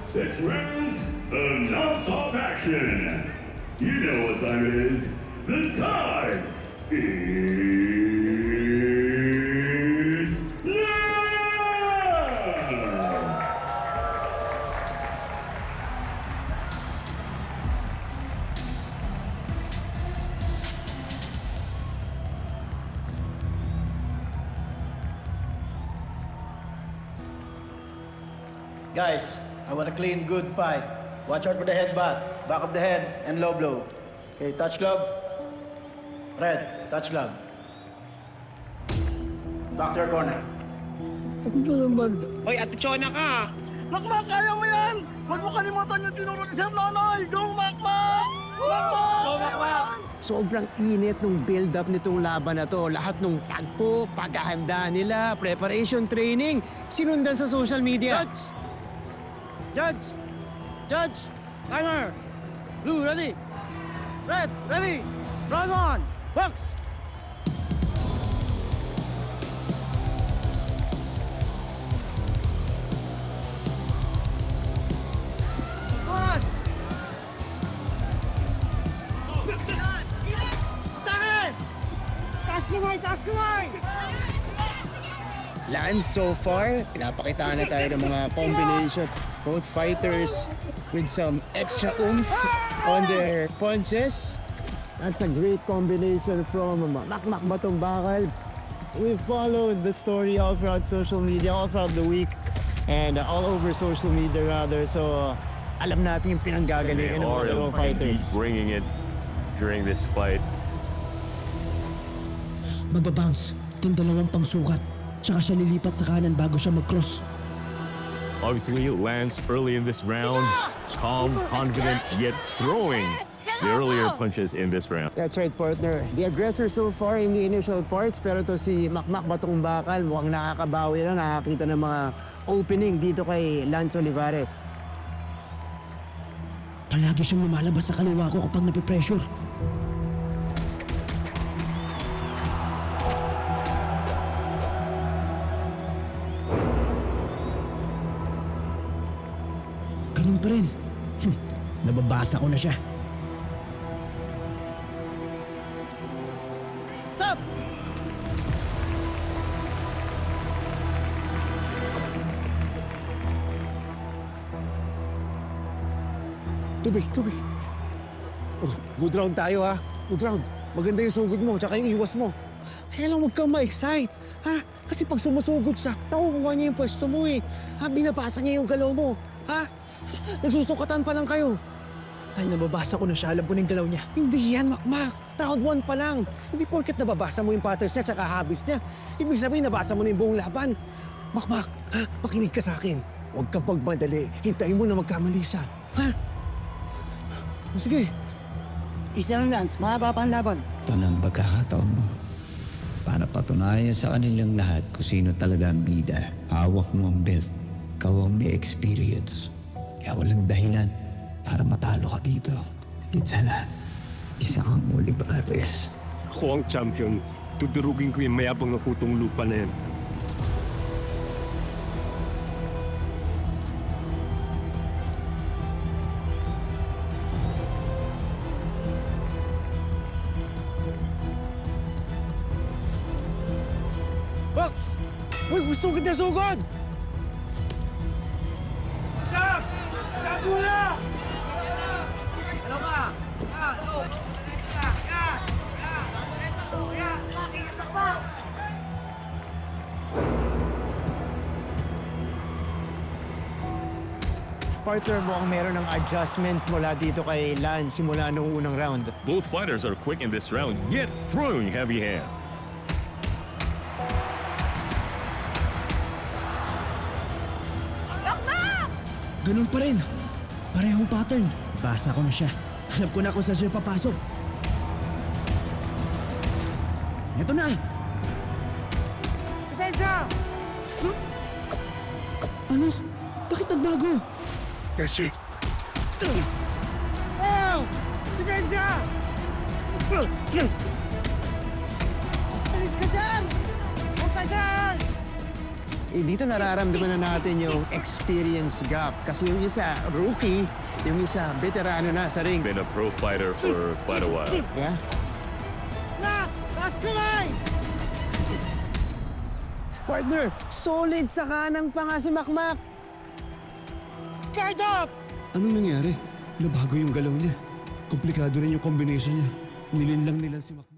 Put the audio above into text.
6 rounds of non-stop action. You know what time it is. The time is now! Guys, I want a clean, good fight. Watch out for the headbutt, back of the head, and low blow. Okay, touch glove. Red, touch glove. Back to your corner. Hoy, Ate Chona ka! Makmak, kaya mo yan! Huwag mo kalimutan yung tinuro ni Sir Nonoy! Go, Makmak! Makmak! Sobrang init nung build-up nitong laban na to. Lahat nung tagpo, paghahanda nila, preparation training, sinundan sa social media. Judge! Judge! Timer! Blue, ready! Red, ready! Round one! Box! Boss! Taas! Taas kamay! Taas kamay! Lance, so far, pinapakitaan na tayo ng mga combination. Both fighters with some extra oomph on their punches. That's a great combination from Makmak Batong Bakal. We followed the story all throughout social media, all throughout the week, and all over social media rather. So, alam natin yung pinanggagalingan ng mga dalawang fighters. Bringing it during this fight. Magbabounce. Itong dalawang pangsukat. Tsaka siya lilipat sa kanan bago siya mag-cross. Obviously, Lance early in this round, calm, confident, yet throwing the earlier punches in this round. That's right, partner. The aggressor so far in the initial parts, pero to si Makmak Batong Bakal, mukhang nakakabawi na, nakakita ng mga opening dito kay Lance Olivares. Palagi siyang lumalabas sa kaliwa ko kapag napipressure. Ganun pa rin. Nababasa ko na siya. Stop! Tubig. Oh, good round tayo ha. Good round. Maganda yung sugod mo, tsaka yung iwas mo. Kaya lang huwag kang ma-excite. Ha? Kasi pag sumusugod siya, nakukuha niya yung pwesto mo eh. Ha? Binabasa niya yung galaw mo. Ha? Nagsusukatan pa lang kayo. Ay, nababasa ko na siya. Alam ko na yung galaw niya. Hindi yan, Makmak. Round 1 pa lang. Hindi porket nababasa mo yung patterns niya tsaka habits niya. Ibig sabihin, nabasa mo na yung buong laban. Makmak, ha? Makinig ka sa akin. Huwag kang pagmadali. Hintayin mo na magkamali siya. Ha? Sige. Isa lang, Lance. Mahaba pa ang laban. Ito na ang pagkakataon mo. Para patunayan sa kanilang lahat kung sino talaga ang bida. Hawak mo ang belt. Ikaw ang may experience. Kaya walang dahilan para matalo ka dito. Higit sa lahat, isa kang Olivares. Ako ang champion. Tudurugin ko yung mayabang na kutong lupa na yan. Box! Uy, sugod na sugod! Stop! Stop muna! Ano ka? Go! Partner mo ang meron ng adjustments mula dito kay Lance simula nung unang round. Both fighters are quick in this round, yet throwing heavy hand. Ganun pa rin. Parehong pattern. Basa ko na siya. Alam ko na kung saan siya papasok. Ito na! Depensa! Ano? Bakit nagbago? Kasi Oh! Depensa! Alis ka dyan! Huwag ka dyan! dito nararamdaman na natin yung experience gap. Kasi yung isa, rookie, yung isa, veterano na sa ring. Been a pro fighter for quite a while. Yeah? Partner, solid sa kanang pa nga si Makmak. Guard up! Anong nangyari? Nabago yung galaw niya. Komplikado rin yung combination niya. Nilinlang nila si Makmak.